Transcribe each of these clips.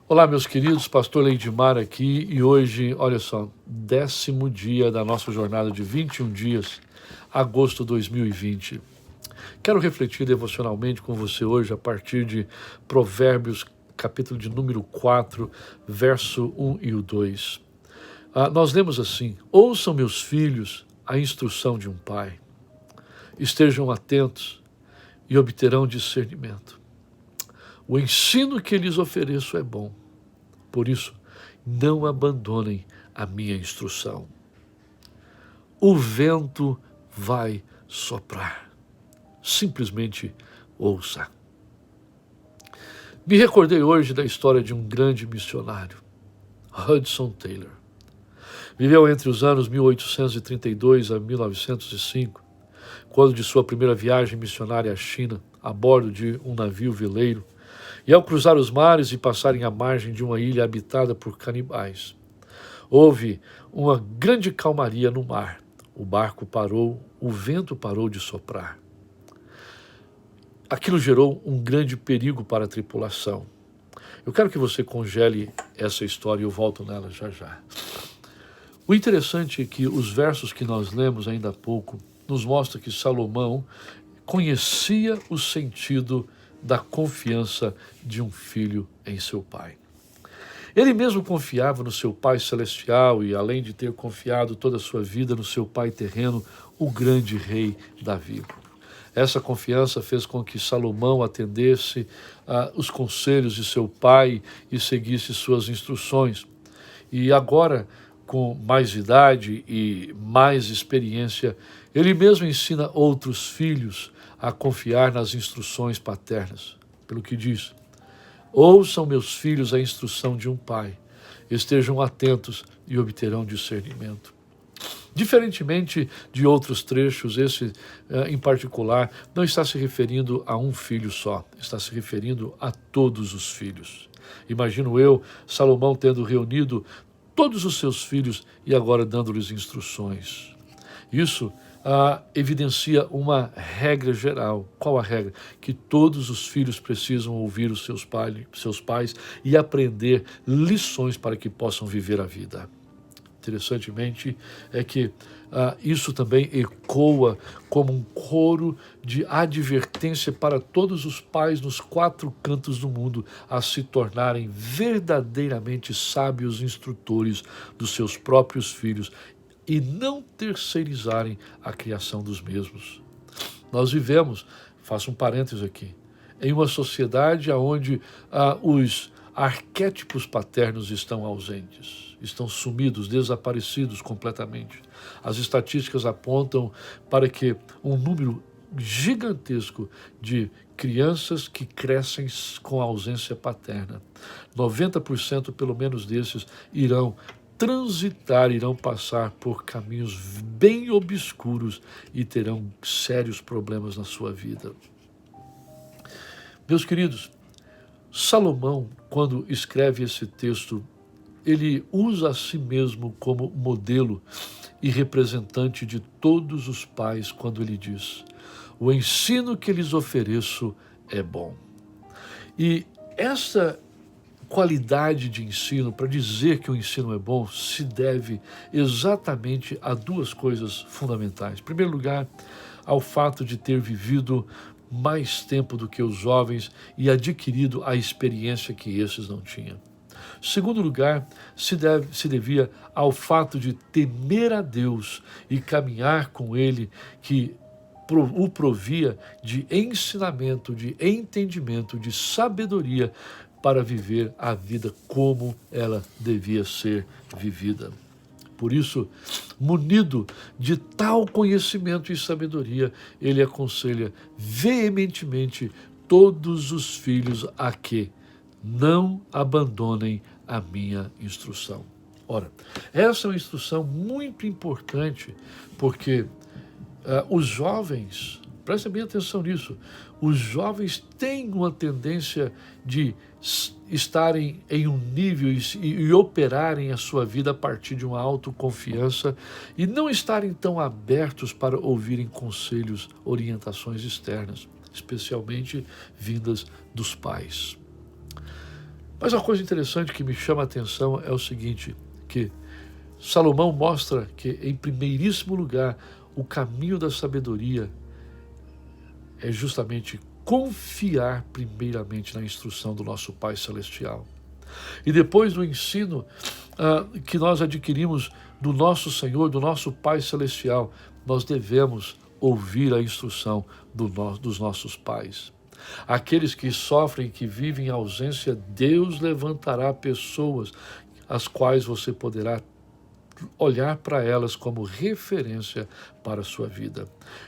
Olá, meus queridos, pastor Leidmar aqui e hoje, olha só, 10º dia da nossa jornada de 21 dias, agosto de 2020. Quero refletir devocionalmente com você hoje a partir de Provérbios, capítulo de número 4, verso 1 e o 2. Nós lemos assim: ouçam, meus filhos, a instrução de um pai, estejam atentos e obterão discernimento. O ensino que lhes ofereço é bom. Por isso, não abandonem a minha instrução. O vento vai soprar. Simplesmente ouça. Me recordei hoje da história de um grande missionário, Hudson Taylor. Viveu entre os anos 1832 a 1905, quando de sua primeira viagem missionária à China, a bordo de um navio veleiro, e ao cruzar os mares e passarem à margem de uma ilha habitada por canibais, houve uma grande calmaria no mar. O barco parou, o vento parou de soprar. Aquilo gerou um grande perigo para a tripulação. Eu quero que você congele essa história e eu volto nela já já. O interessante é que os versos que nós lemos ainda há pouco nos mostra que Salomão conhecia o sentido da confiança de um filho em seu pai. Ele mesmo confiava no seu pai celestial e, além de ter confiado toda a sua vida no seu pai terreno, o grande rei Davi. Essa confiança fez com que Salomão atendesse os conselhos de seu pai e seguisse suas instruções. E agora, com mais idade e mais experiência, ele mesmo ensina outros filhos a confiar nas instruções paternas. Pelo que diz: ouçam, meus filhos, a instrução de um pai, estejam atentos e obterão discernimento. Diferentemente de outros trechos, esse em particular não está se referindo a um filho só, está se referindo a todos os filhos. Imagino eu, Salomão tendo reunido todos os seus filhos e agora dando-lhes instruções. Isso evidencia uma regra geral. Qual a regra? Que todos os filhos precisam ouvir os seus pais e aprender lições para que possam viver a vida. Interessantemente, é que isso também ecoa como um coro de advertência para todos os pais nos 4 cantos do mundo a se tornarem verdadeiramente sábios instrutores dos seus próprios filhos e não terceirizarem a criação dos mesmos. Nós vivemos, faço um parênteses aqui, em uma sociedade onde os arquétipos paternos estão ausentes, estão sumidos, desaparecidos completamente. As estatísticas apontam para que um número gigantesco de crianças que crescem com ausência paterna, 90% pelo menos desses irão passar por caminhos bem obscuros e terão sérios problemas na sua vida. Meus queridos, Salomão, quando escreve esse texto, ele usa a si mesmo como modelo e representante de todos os pais quando ele diz: o ensino que lhes ofereço é bom. E essa qualidade de ensino, para dizer que o ensino é bom, se deve exatamente a 2 coisas fundamentais. Em primeiro lugar, ao fato de ter vivido mais tempo do que os jovens e adquirido a experiência que esses não tinham. Em segundo lugar, se devia ao fato de temer a Deus e caminhar com Ele, que o provia de ensinamento, de entendimento, de sabedoria para viver a vida como ela devia ser vivida. Por isso, munido de tal conhecimento e sabedoria, ele aconselha veementemente todos os filhos a que não abandonem a minha instrução. Ora, essa é uma instrução muito importante, porque os jovens, prestem bem atenção nisso, os jovens têm uma tendência de estarem em um nível e operarem a sua vida a partir de uma autoconfiança e não estarem tão abertos para ouvirem conselhos, orientações externas, especialmente vindas dos pais. Mas uma coisa interessante que me chama a atenção é o seguinte, que Salomão mostra que, em primeiríssimo lugar, o caminho da sabedoria é justamente confiar primeiramente na instrução do nosso Pai Celestial. E depois do ensino que nós adquirimos do nosso Senhor, do nosso Pai Celestial, nós devemos ouvir a instrução dos nossos pais. Aqueles que sofrem, que vivem em ausência, Deus levantará pessoas as quais você poderá olhar para elas como referência para a sua vida.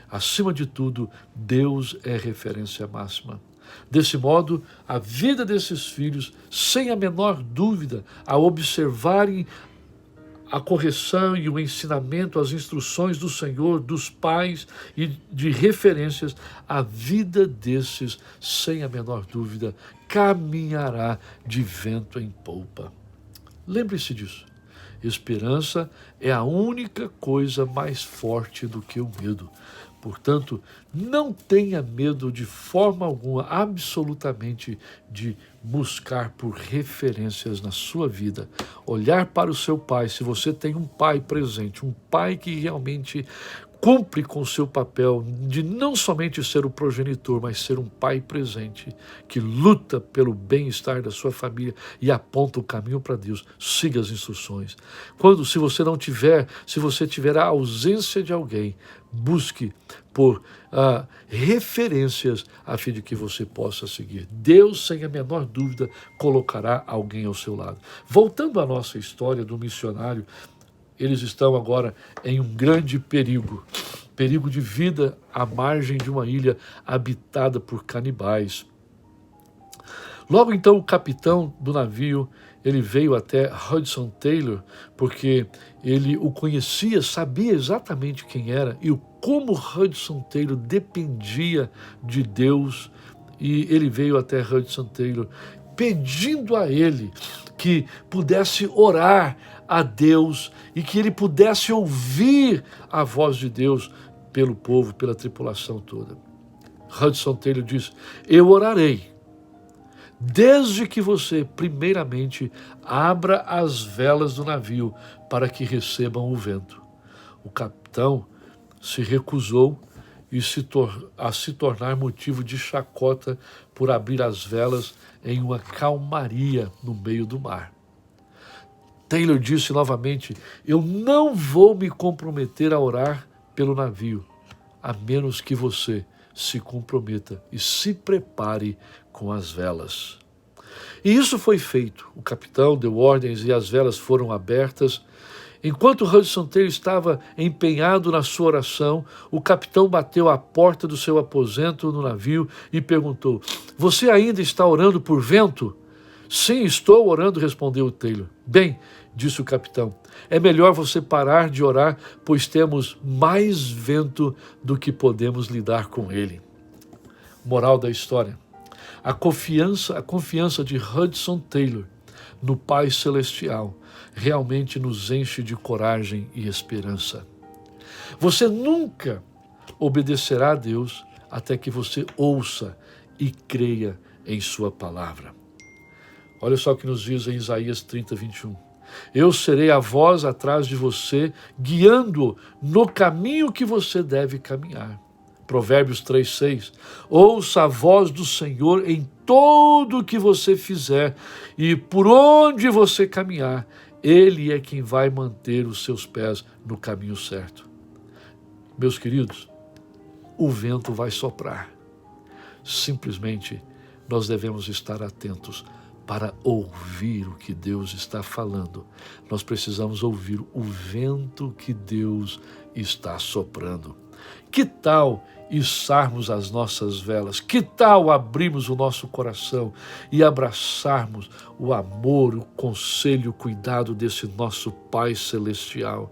Acima de tudo, Deus é referência máxima. Desse modo, a vida desses filhos, sem a menor dúvida, ao observarem a correção e o ensinamento, as instruções do Senhor, dos pais e de referências, a vida desses, sem a menor dúvida, caminhará de vento em polpa. Lembre-se disso. Esperança é a única coisa mais forte do que o medo. Portanto, não tenha medo de forma alguma, absolutamente, de buscar por referências na sua vida. Olhar para o seu pai, se você tem um pai presente, um pai que realmente cumpre com o seu papel de não somente ser o progenitor, mas ser um pai presente, que luta pelo bem-estar da sua família e aponta o caminho para Deus. Siga as instruções. Se você tiver a ausência de alguém, busque por referências a fim de que você possa seguir. Deus, sem a menor dúvida, colocará alguém ao seu lado. Voltando à nossa história do missionário, eles estão agora em um grande perigo de vida à margem de uma ilha habitada por canibais. Logo então o capitão do navio, ele veio até Hudson Taylor, porque ele o conhecia, sabia exatamente quem era e como Hudson Taylor dependia de Deus, e ele veio até Hudson Taylor pedindo a ele que pudesse orar a Deus e que ele pudesse ouvir a voz de Deus pelo povo, pela tripulação toda. Hudson Taylor disse: eu orarei, desde que você, primeiramente, abra as velas do navio para que recebam o vento. O capitão se recusou a se tornar motivo de chacota por abrir as velas em uma calmaria no meio do mar. Taylor disse novamente: eu não vou me comprometer a orar pelo navio, a menos que você se comprometa e se prepare com as velas. E isso foi feito. O capitão deu ordens e as velas foram abertas. Enquanto Hudson Taylor estava empenhado na sua oração, o capitão bateu à porta do seu aposento no navio e perguntou: você ainda está orando por vento? Sim, estou orando, respondeu Taylor. Bem, disse o capitão, é melhor você parar de orar, pois temos mais vento do que podemos lidar com ele. Moral da história: a confiança de Hudson Taylor no Pai Celestial realmente nos enche de coragem e esperança. Você nunca obedecerá a Deus até que você ouça e creia em sua palavra. Olha só o que nos diz em Isaías 30, 21. Eu serei a voz atrás de você, guiando-o no caminho que você deve caminhar. Provérbios 3, 6. Ouça a voz do Senhor em todo o que você fizer e por onde você caminhar. Ele é quem vai manter os seus pés no caminho certo. Meus queridos, o vento vai soprar. Simplesmente nós devemos estar atentos para ouvir o que Deus está falando. Nós precisamos ouvir o vento que Deus está soprando. Que tal içarmos as nossas velas? Que tal abrirmos o nosso coração e abraçarmos o amor, o conselho, o cuidado desse nosso Pai Celestial?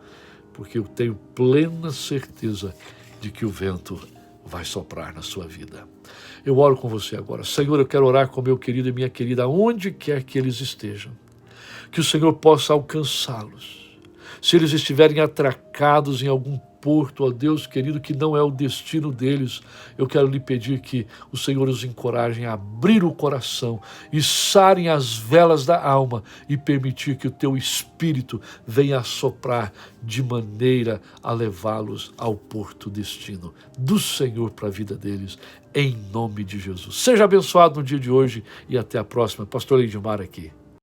Porque eu tenho plena certeza de que o vento vai soprar na sua vida. Eu oro com você agora. Senhor, eu quero orar com meu querido e minha querida, onde quer que eles estejam. Que o Senhor possa alcançá-los. Se eles estiverem atracados em algum porto, ó Deus querido, que não é o destino deles. Eu quero lhe pedir que o Senhor os encoraje a abrir o coração, içarem as velas da alma e permitir que o teu Espírito venha soprar de maneira a levá-los ao porto destino do Senhor para a vida deles, em nome de Jesus. Seja abençoado no dia de hoje e até a próxima. Pastor Edmar aqui.